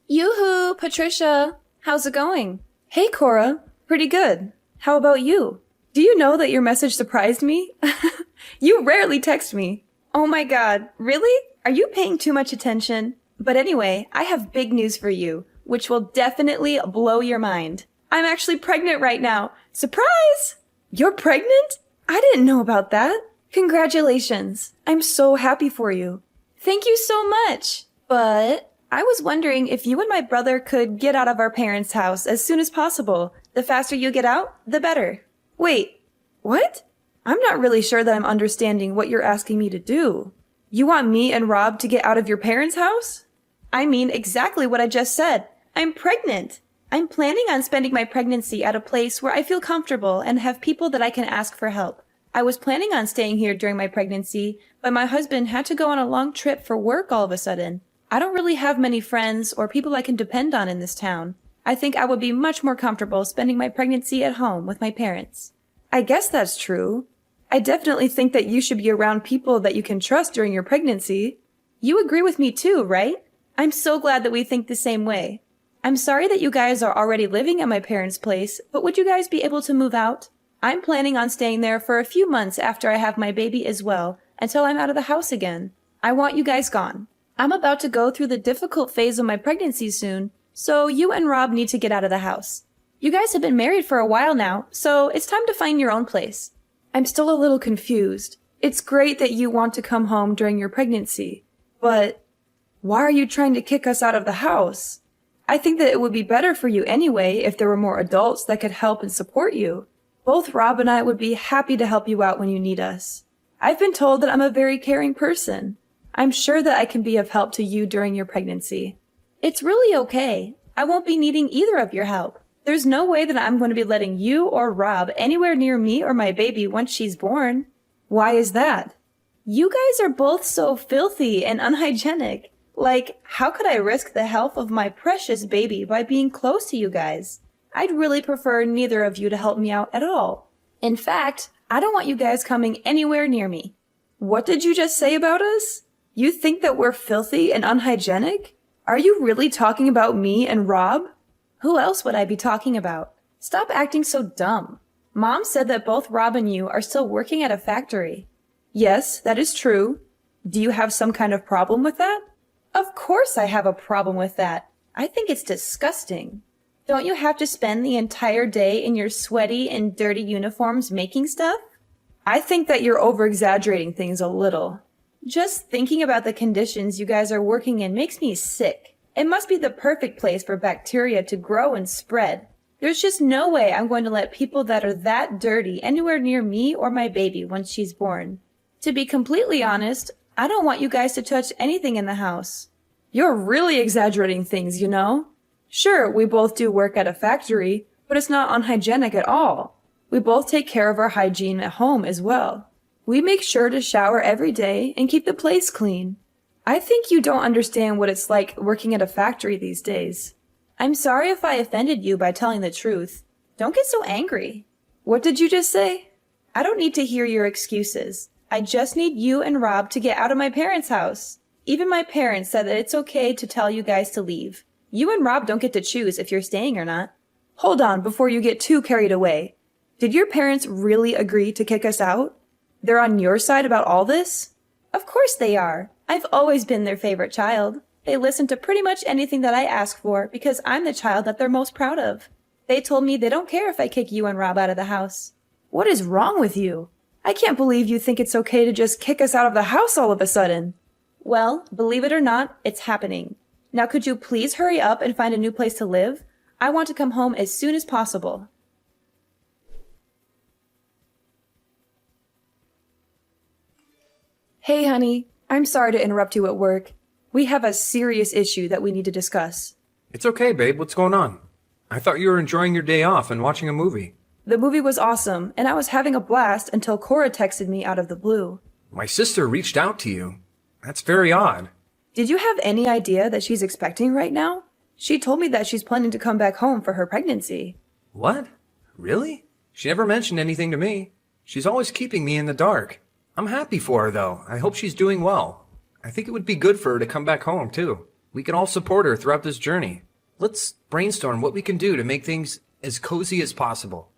Yoo-hoo, Patricia! How's it going? Hey, Cora. Pretty good. How about you? Do you know that your message surprised me? You rarely text me. Oh my god, really? Are you paying too much attention? But anyway, I have big news for you, which will definitely blow your mind. I'm actually pregnant right now. Surprise! You're pregnant? I didn't know about that. Congratulations. I'm so happy for you. Thank you so much. But I was wondering if you and my brother could get out of our parents' house as soon as possible. The faster you get out, the better. Wait, what? I'm not really sure that I'm understanding what you're asking me to do. You want me and Rob to get out of your parents' house? I mean exactly what I just said. I'm pregnant. I'm planning on spending my pregnancy at a place where I feel comfortable and have people that I can ask for help. I was planning on staying here during my pregnancy, but my husband had to go on a long trip for work all of a sudden. I don't really have many friends or people I can depend on in this town. I think I would be much more comfortable spending my pregnancy at home with my parents. I guess that's true. I definitely think that you should be around people that you can trust during your pregnancy. You agree with me too, right? I'm so glad that we think the same way. I'm sorry that you guys are already living at my parents' place, but would you guys be able to move out? I'm planning on staying there for a few months after I have my baby as well, until I'm out of the house again. I want you guys gone. I'm about to go through the difficult phase of my pregnancy soon, so you and Rob need to get out of the house. You guys have been married for a while now, so it's time to find your own place. I'm still a little confused. It's great that you want to come home during your pregnancy, but why are you trying to kick us out of the house? I think that it would be better for you anyway if there were more adults that could help and support you. Both Rob and I would be happy to help you out when you need us. I've been told that I'm a very caring person. I'm sure that I can be of help to you during your pregnancy. It's really okay. I won't be needing either of your help. There's no way that I'm going to be letting you or Rob anywhere near me or my baby once she's born. Why is that? You guys are both so filthy and unhygienic. Like, how could I risk the health of my precious baby by being close to you guys? I'd really prefer neither of you to help me out at all. In fact, I don't want you guys coming anywhere near me. What did you just say about us? You think that we're filthy and unhygienic? Are you really talking about me and Rob? Who else would I be talking about? Stop acting so dumb. Mom said that both Rob and you are still working at a factory. Yes, that is true. Do you have some kind of problem with that? Of course I have a problem with that. I think it's disgusting. Don't you have to spend the entire day in your sweaty and dirty uniforms making stuff? I think that you're over-exaggerating things a little. Just thinking about the conditions you guys are working in makes me sick. It must be the perfect place for bacteria to grow and spread. There's just no way I'm going to let people that are that dirty anywhere near me or my baby once she's born. To be completely honest, I don't want you guys to touch anything in the house. You're really exaggerating things, you know? Sure, we both do work at a factory, but it's not unhygienic at all. We both take care of our hygiene at home as well. We make sure to shower every day and keep the place clean. I think you don't understand what it's like working at a factory these days. I'm sorry if I offended you by telling the truth. Don't get so angry. What did you just say? I don't need to hear your excuses. I just need you and Rob to get out of my parents' house. Even my parents said that it's okay to tell you guys to leave. You and Rob don't get to choose if you're staying or not. Hold on before you get too carried away. Did your parents really agree to kick us out? They're on your side about all this? Of course they are. I've always been their favorite child. They listen to pretty much anything that I ask for because I'm the child that they're most proud of. They told me they don't care if I kick you and Rob out of the house. What is wrong with you? I can't believe you think it's okay to just kick us out of the house all of a sudden. Well, believe it or not, it's happening. Now could you please hurry up and find a new place to live? I want to come home as soon as possible. Hey, honey. I'm sorry to interrupt you at work. We have a serious issue that we need to discuss. It's okay, babe. What's going on? I thought you were enjoying your day off and watching a movie. The movie was awesome, and I was having a blast until Cora texted me out of the blue. My sister reached out to you. That's very odd. Did you have any idea that she's expecting right now? She told me that she's planning to come back home for her pregnancy. What? Really? She never mentioned anything to me. She's always keeping me in the dark. I'm happy for her, though. I hope she's doing well. I think it would be good for her to come back home, too. We can all support her throughout this journey. Let's brainstorm what we can do to make things as cozy as possible.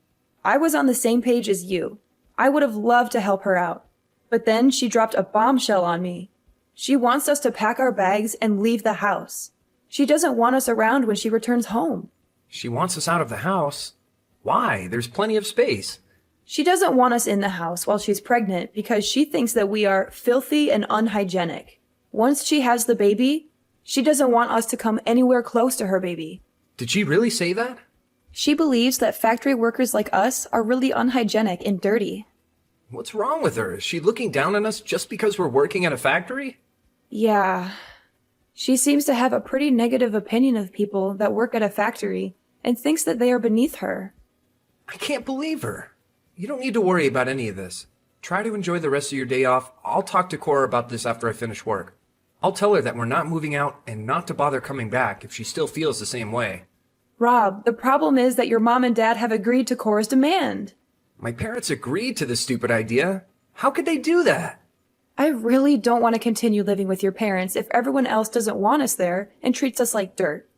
I was on the same page as you. I would have loved to help her out. But then she dropped a bombshell on me. She wants us to pack our bags and leave the house. She doesn't want us around when she returns home. She wants us out of the house? Why? There's plenty of space. She doesn't want us in the house while she's pregnant because she thinks that we are filthy and unhygienic. Once she has the baby, she doesn't want us to come anywhere close to her baby. Did she really say that? She believes that factory workers like us are really unhygienic and dirty. What's wrong with her? Is she looking down on us just because we're working at a factory? Yeah. She seems to have a pretty negative opinion of people that work at a factory and thinks that they are beneath her. I can't believe her. You don't need to worry about any of this. Try to enjoy the rest of your day off. I'll talk to Cora about this after I finish work. I'll tell her that we're not moving out and not to bother coming back if she still feels the same way. Rob, the problem is that your mom and dad have agreed to Cora's demand. My parents agreed to this stupid idea. How could they do that? I really don't want to continue living with your parents if everyone else doesn't want us there and treats us like dirt.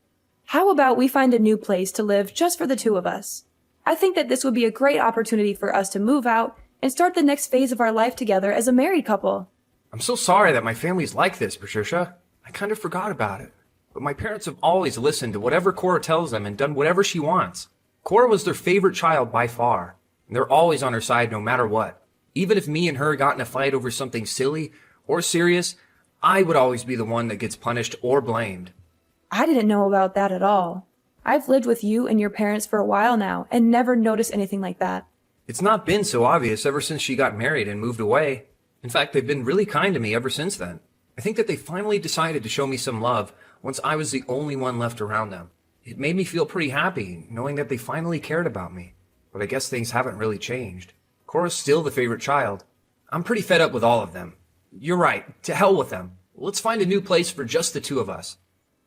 How about we find a new place to live just for the two of us? I think that this would be a great opportunity for us to move out and start the next phase of our life together as a married couple. I'm so sorry that my family's like this, Patricia. I kind of forgot about it. But my parents have always listened to whatever Cora tells them and done whatever she wants. Cora was their favorite child by far, and they're always on her side no matter what. Even if me and her got in a fight over something silly or serious, I would always be the one that gets punished or blamed. I didn't know about that at all. I've lived with you and your parents for a while now and never noticed anything like that. It's not been so obvious ever since she got married and moved away. In fact, they've been really kind to me ever since then. I think that they finally decided to show me some love once I was the only one left around them. It made me feel pretty happy knowing that they finally cared about me. But I guess things haven't really changed. Cora's still the favorite child. I'm pretty fed up with all of them. You're right. To hell with them. Let's find a new place for just the two of us.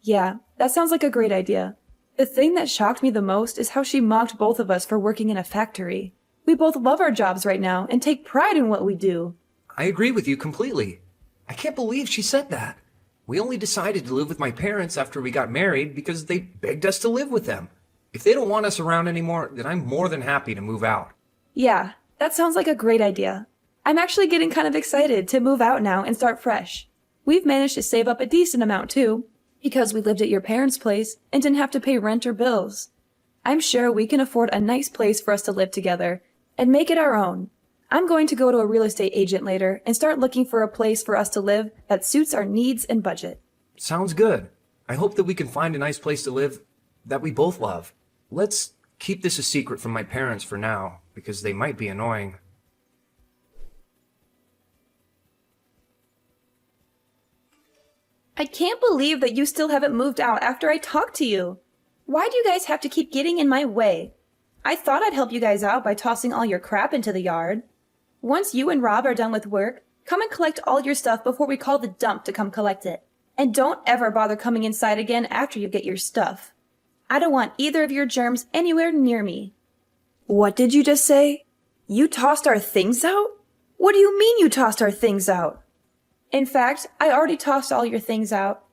Yeah, that sounds like a great idea. The thing that shocked me the most is how she mocked both of us for working in a factory. We both love our jobs right now and take pride in what we do. I agree with you completely. I can't believe she said that. We only decided to live with my parents after we got married because they begged us to live with them. If they don't want us around anymore, then I'm more than happy to move out. Yeah, that sounds like a great idea. I'm actually getting kind of excited to move out now and start fresh. We've managed to save up a decent amount too, because we lived at your parents' place and didn't have to pay rent or bills. I'm sure we can afford a nice place for us to live together and make it our own. I'm going to go to a real estate agent later and start looking for a place for us to live that suits our needs and budget. Sounds good. I hope that we can find a nice place to live that we both love. Let's keep this a secret from my parents for now, because they might be annoying. I can't believe that you still haven't moved out after I talked to you. Why do you guys have to keep getting in my way? I thought I'd help you guys out by tossing all your crap into the yard. Once you and Rob are done with work, come and collect all your stuff before we call the dump to come collect it. And don't ever bother coming inside again after you get your stuff. I don't want either of your germs anywhere near me. What did you just say? You tossed our things out? What do you mean you tossed our things out? In fact, I already tossed all your things out.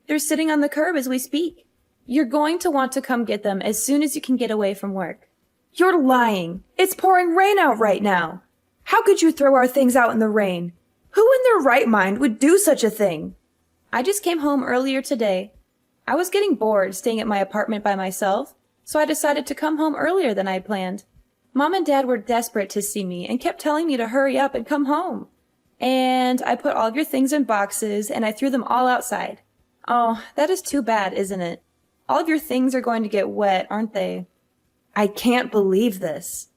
They're sitting on the curb as we speak. You're going to want to come get them as soon as you can get away from work. You're lying. It's pouring rain out right now. How could you throw our things out in the rain? Who in their right mind would do such a thing? I just came home earlier today. I was getting bored staying at my apartment by myself, so I decided to come home earlier than I had planned. Mom and Dad were desperate to see me and kept telling me to hurry up and come home. And I put all of your things in boxes and I threw them all outside. Oh, that is too bad, isn't it? All of your things are going to get wet, aren't they? I can't believe this.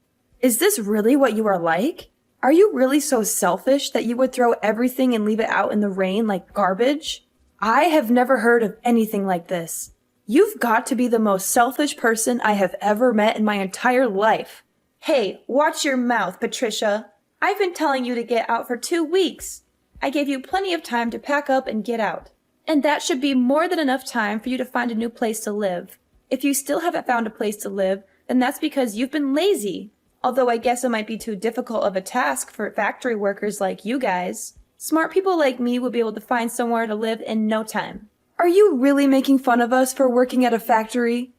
Is this really what you are like? Are you really so selfish that you would throw everything and leave it out in the rain like garbage? I have never heard of anything like this. You've got to be the most selfish person I have ever met in my entire life. Hey, watch your mouth, Patricia. I've been telling you to get out for 2 weeks. I gave you plenty of time to pack up and get out. And that should be more than enough time for you to find a new place to live. If you still haven't found a place to live, then that's because you've been lazy. Although I guess it might be too difficult of a task for factory workers like you guys. Smart people like me would be able to find somewhere to live in no time. Are Are you really making fun of us for working at a factory?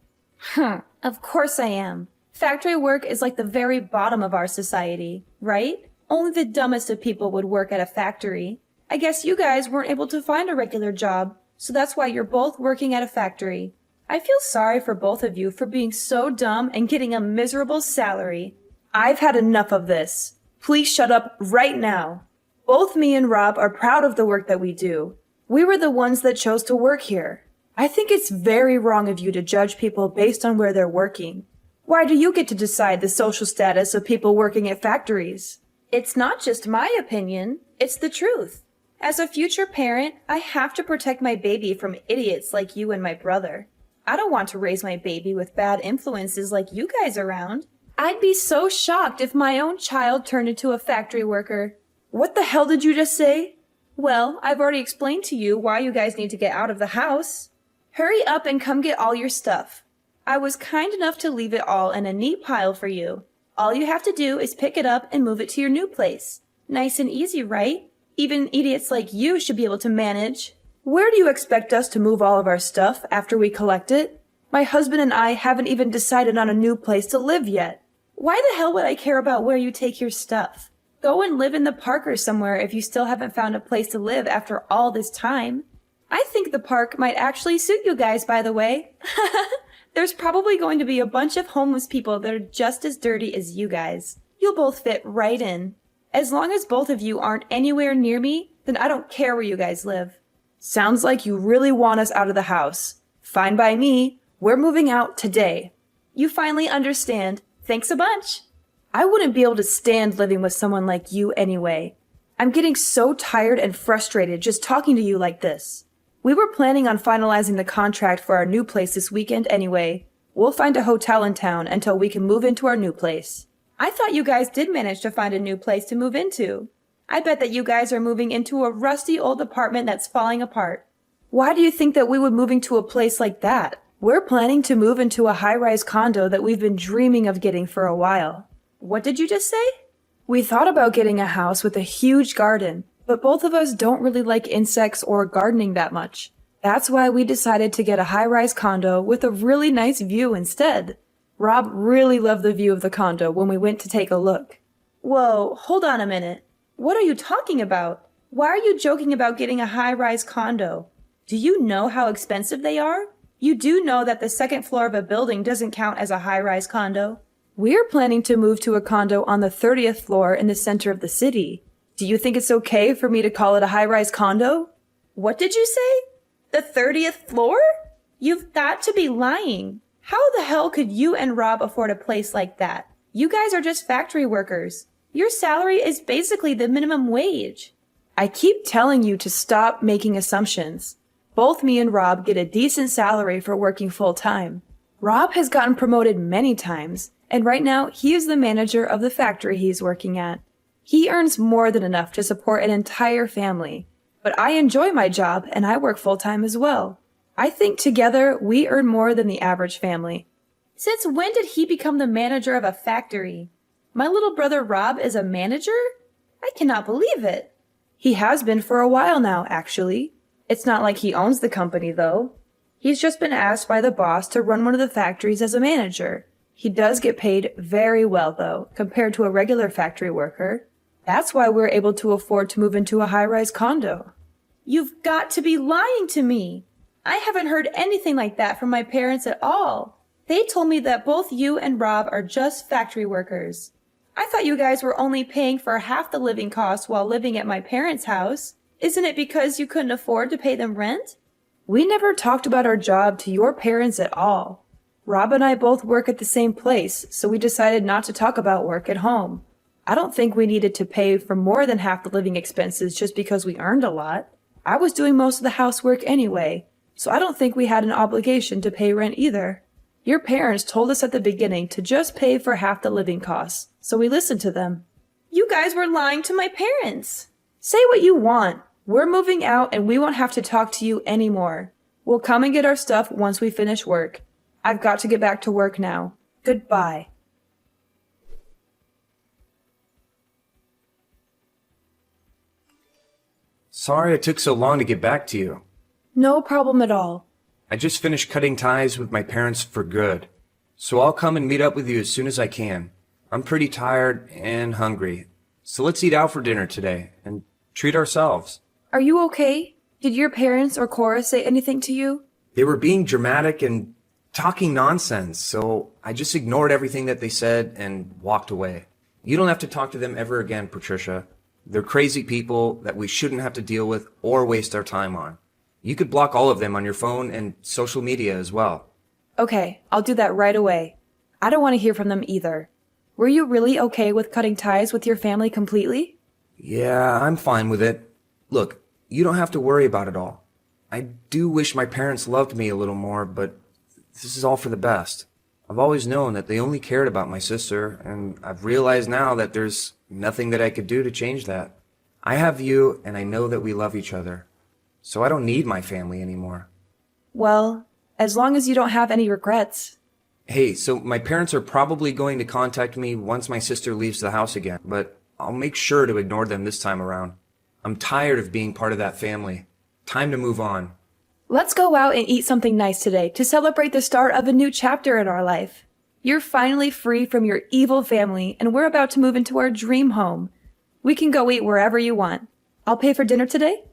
Of course I am. Factory work is like the very bottom of our society, right? Only the dumbest of people would work at a factory. I guess you guys weren't able to find a regular job, so that's why you're both working at a factory. I feel sorry for both of you for being so dumb and getting a miserable salary. I've had enough of this. Please shut up right now. Both me and Rob are proud of the work that we do. We were the ones that chose to work here. I think it's very wrong of you to judge people based on where they're working. Why do you get to decide the social status of people working at factories? It's not just my opinion, it's the truth. As a future parent, I have to protect my baby from idiots like you and my brother. I don't want to raise my baby with bad influences like you guys around. I'd be so shocked if my own child turned into a factory worker. What the hell did you just say? Well, I've already explained to you why you guys need to get out of the house. Hurry up and come get all your stuff. I was kind enough to leave it all in a neat pile for you. All you have to do is pick it up and move it to your new place. Nice and easy, right? Even idiots like you should be able to manage. Where do you expect us to move all of our stuff after we collect it? My husband and I haven't even decided on a new place to live yet. Why the hell would I care about where you take your stuff? Go and live in the park or somewhere if you still haven't found a place to live after all this time. I think the park might actually suit you guys, by the way. There's probably going to be a bunch of homeless people that are just as dirty as you guys. You'll both fit right in. As long as both of you aren't anywhere near me, then I don't care where you guys live. Sounds like you really want us out of the house. Fine by me. We're moving out today. You finally understand. Thanks a bunch. I wouldn't be able to stand living with someone like you anyway. I'm getting so tired and frustrated just talking to you like this. We were planning on finalizing the contract for our new place this weekend anyway. We'll find a hotel in town until we can move into our new place. I thought you guys did manage to find a new place to move into. I bet that you guys are moving into a rusty old apartment that's falling apart. Why do you think that we would moving to a place like that? We're planning to move into a high-rise condo that we've been dreaming of getting for a while. What did you just say? We thought about getting a house with a huge garden, but both of us don't really like insects or gardening that much. That's why we decided to get a high-rise condo with a really nice view instead. Rob really loved the view of the condo when we went to take a look. Whoa, hold on a minute. What are you talking about? Why are you joking about getting a high-rise condo? Do you know how expensive they are? You do know that the second floor of a building doesn't count as a high-rise condo. We're planning to move to a condo on the 30th floor in the center of the city. Do you think it's okay for me to call it a high-rise condo? What did you say? The 30th floor? You've got to be lying. How the hell could you and Rob afford a place like that? You guys are just factory workers. Your salary is basically the minimum wage. I keep telling you to stop making assumptions. Both me and Rob get a decent salary for working full-time. Rob has gotten promoted many times, and right now he is the manager of the factory he's working at. He earns more than enough to support an entire family. But I enjoy my job and I work full-time as well. I think together we earn more than the average family. Since when did he become the manager of a factory? My little brother Rob is a manager? I cannot believe it. He has been for a while now, actually. It's not like he owns the company, though. He's just been asked by the boss to run one of the factories as a manager. He does get paid very well, though, compared to a regular factory worker. That's why we're able to afford to move into a high-rise condo. You've got to be lying to me. I haven't heard anything like that from my parents at all. They told me that both you and Rob are just factory workers. I thought you guys were only paying for half the living costs while living at my parents' house. Isn't it because you couldn't afford to pay them rent? We never talked about our job to your parents at all. Rob and I both work at the same place, so we decided not to talk about work at home. I don't think we needed to pay for more than half the living expenses just because we earned a lot. I was doing most of the housework anyway, so I don't think we had an obligation to pay rent either. Your parents told us at the beginning to just pay for half the living costs, so we listened to them. You guys were lying to my parents. Say what you want. We're moving out and we won't have to talk to you anymore. We'll come and get our stuff once we finish work. I've got to get back to work now. Goodbye. Sorry it took so long to get back to you. No problem at all. I just finished cutting ties with my parents for good, so I'll come and meet up with you as soon as I can. I'm pretty tired and hungry, so let's eat out for dinner today and treat ourselves. Are you okay? Did your parents or Cora say anything to you? They were being dramatic and talking nonsense, so I just ignored everything that they said and walked away. You don't have to talk to them ever again, Patricia. They're crazy people that we shouldn't have to deal with or waste our time on. You could block all of them on your phone and social media as well. Okay, I'll do that right away. I don't want to hear from them either. Were you really okay with cutting ties with your family completely? Yeah, I'm fine with it. Look, you don't have to worry about it all. I do wish my parents loved me a little more, but this is all for the best. I've always known that they only cared about my sister, and I've realized now that there's nothing that I could do to change that. I have you, and I know that we love each other, so I don't need my family anymore. Well, as long as you don't have any regrets. Hey, so my parents are probably going to contact me once my sister leaves the house again, but I'll make sure to ignore them this time around. I'm tired of being part of that family. Time to move on. Let's go out and eat something nice today to celebrate the start of a new chapter in our life. You're finally free from your evil family, and we're about to move into our dream home. We can go eat wherever you want. I'll pay for dinner today.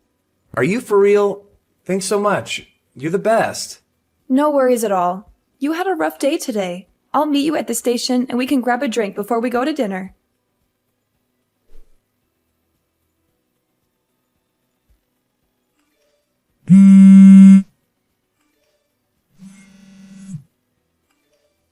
Are you for real? Thanks so much. You're the best. No worries at all. You had a rough day today. I'll meet you at the station and we can grab a drink before we go to dinner.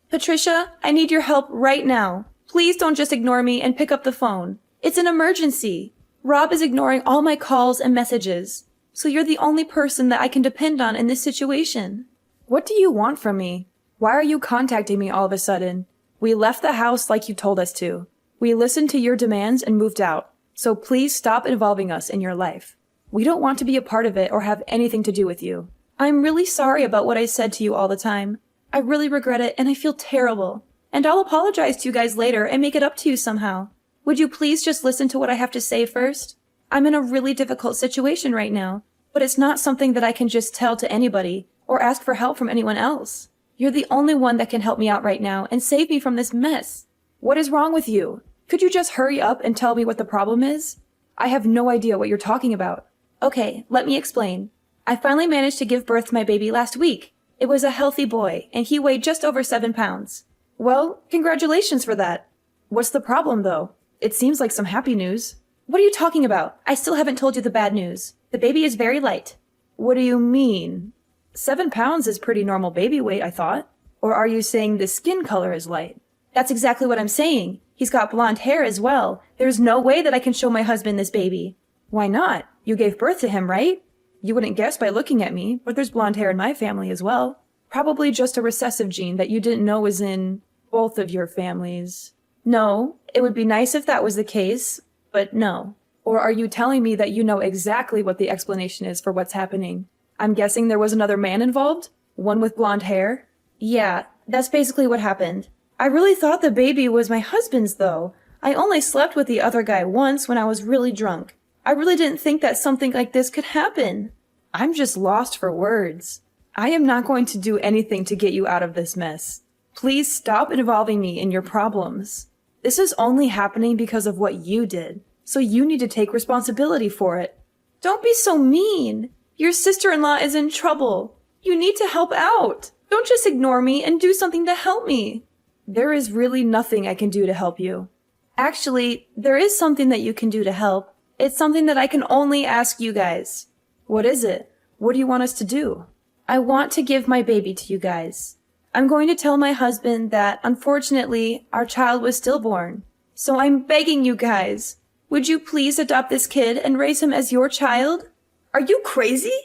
Patricia, I need your help right now. Please don't just ignore me and pick up the phone. It's an emergency. Rob is ignoring all my calls and messages. So you're the only person that I can depend on in this situation. What do you want from me? Why are you contacting me all of a sudden? We left the house like you told us to. We listened to your demands and moved out. So please stop involving us in your life. We don't want to be a part of it or have anything to do with you. I'm really sorry about what I said to you all the time. I really regret it and I feel terrible. And I'll apologize to you guys later and make it up to you somehow. Would you please just listen to what I have to say first? I'm in a really difficult situation right now, but it's not something that I can just tell to anybody or ask for help from anyone else. You're the only one that can help me out right now and save me from this mess. What is wrong with you? Could you just hurry up and tell me what the problem is? I have no idea what you're talking about. Okay, let me explain. I finally managed to give birth to my baby last week. It was a healthy boy, and he weighed just over 7 pounds. Well, congratulations for that. What's the problem, though? It seems like some happy news. What are you talking about? I still haven't told you the bad news. The baby is very light. What do you mean? 7 pounds is pretty normal baby weight, I thought. Or are you saying the skin color is light? That's exactly what I'm saying. He's got blonde hair as well. There's no way that I can show my husband this baby. Why not? You gave birth to him, right? You wouldn't guess by looking at me, but there's blonde hair in my family as well. Probably just a recessive gene that you didn't know was in both of your families. No, it would be nice if that was the case, but no. Or are you telling me that you know exactly what the explanation is for what's happening? I'm guessing there was another man involved? One with blonde hair? Yeah, that's basically what happened. I really thought the baby was my husband's, though. I only slept with the other guy once when I was really drunk. I really didn't think that something like this could happen. I'm just lost for words. I am not going to do anything to get you out of this mess. Please stop involving me in your problems. This is only happening because of what you did, so you need to take responsibility for it. Don't be so mean. Your sister-in-law is in trouble. You need to help out. Don't just ignore me and do something to help me. There is really nothing I can do to help you. Actually, there is something that you can do to help. It's something that I can only ask you guys. What is it? What do you want us to do? I want to give my baby to you guys. I'm going to tell my husband that, unfortunately, our child was stillborn. So I'm begging you guys, would you please adopt this kid and raise him as your child? Are you crazy?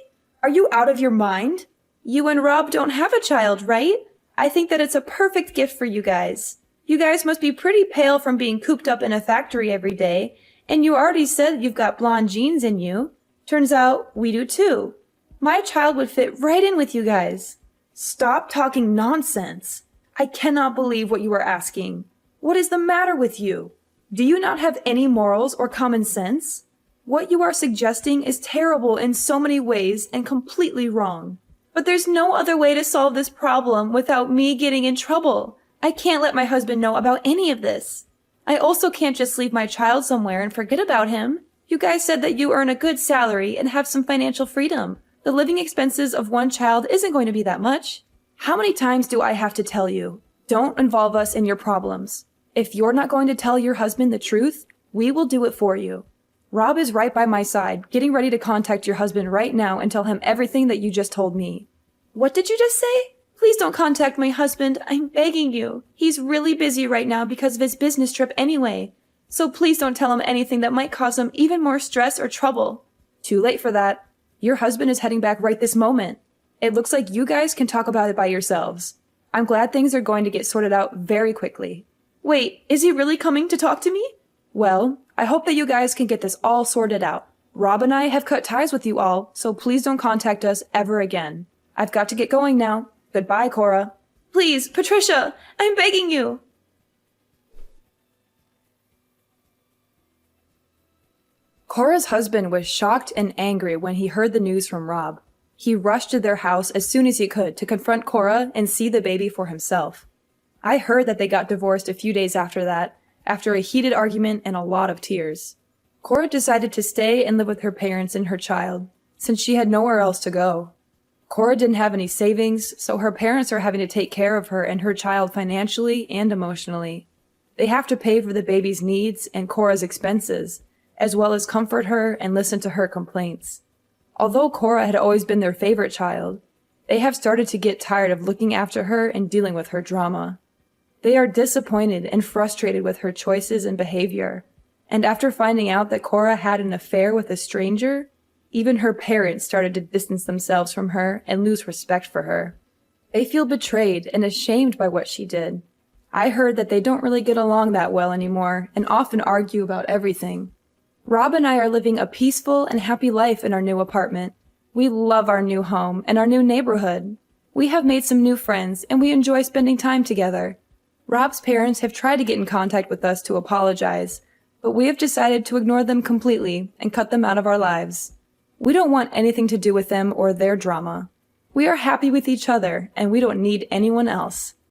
Are you out of your mind? You and Rob don't have a child, right? I think that it's a perfect gift for you guys. You guys must be pretty pale from being cooped up in a factory every day, and you already said you've got blonde genes in you. Turns out we do too. My child would fit right in with you guys. Stop talking nonsense. I cannot believe what you are asking. What is the matter with you? Do you not have any morals or common sense? What you are suggesting is terrible in so many ways and completely wrong. But there's no other way to solve this problem without me getting in trouble. I can't let my husband know about any of this. I also can't just leave my child somewhere and forget about him. You guys said that you earn a good salary and have some financial freedom. The living expenses of one child isn't going to be that much. How many times do I have to tell you? Don't involve us in your problems. If you're not going to tell your husband the truth, we will do it for you. Rob is right by my side, getting ready to contact your husband right now and tell him everything that you just told me. What did you just say? Please don't contact my husband. I'm begging you. He's really busy right now because of his business trip anyway. So please don't tell him anything that might cause him even more stress or trouble. Too late for that. Your husband is heading back right this moment. It looks like you guys can talk about it by yourselves. I'm glad things are going to get sorted out very quickly. Wait, is he really coming to talk to me? Well, I hope that you guys can get this all sorted out. Rob and I have cut ties with you all, so please don't contact us ever again. I've got to get going now. Goodbye, Cora. Please, Patricia, I'm begging you. Cora's husband was shocked and angry when he heard the news from Rob. He rushed to their house as soon as he could to confront Cora and see the baby for himself. I heard that they got divorced a few days after that, after a heated argument and a lot of tears. Cora decided to stay and live with her parents and her child, since she had nowhere else to go. Cora didn't have any savings, so her parents are having to take care of her and her child financially and emotionally. They have to pay for the baby's needs and Cora's expenses, as well as comfort her and listen to her complaints. Although Cora had always been their favorite child, they have started to get tired of looking after her and dealing with her drama. They are disappointed and frustrated with her choices and behavior, and after finding out that Cora had an affair with a stranger, even her parents started to distance themselves from her and lose respect for her. They feel betrayed and ashamed by what she did. I heard that they don't really get along that well anymore and often argue about everything. Rob and I are living a peaceful and happy life in our new apartment. We love our new home and our new neighborhood. We have made some new friends and we enjoy spending time together. Rob's parents have tried to get in contact with us to apologize, but we have decided to ignore them completely and cut them out of our lives. We don't want anything to do with them or their drama. We are happy with each other and we don't need anyone else.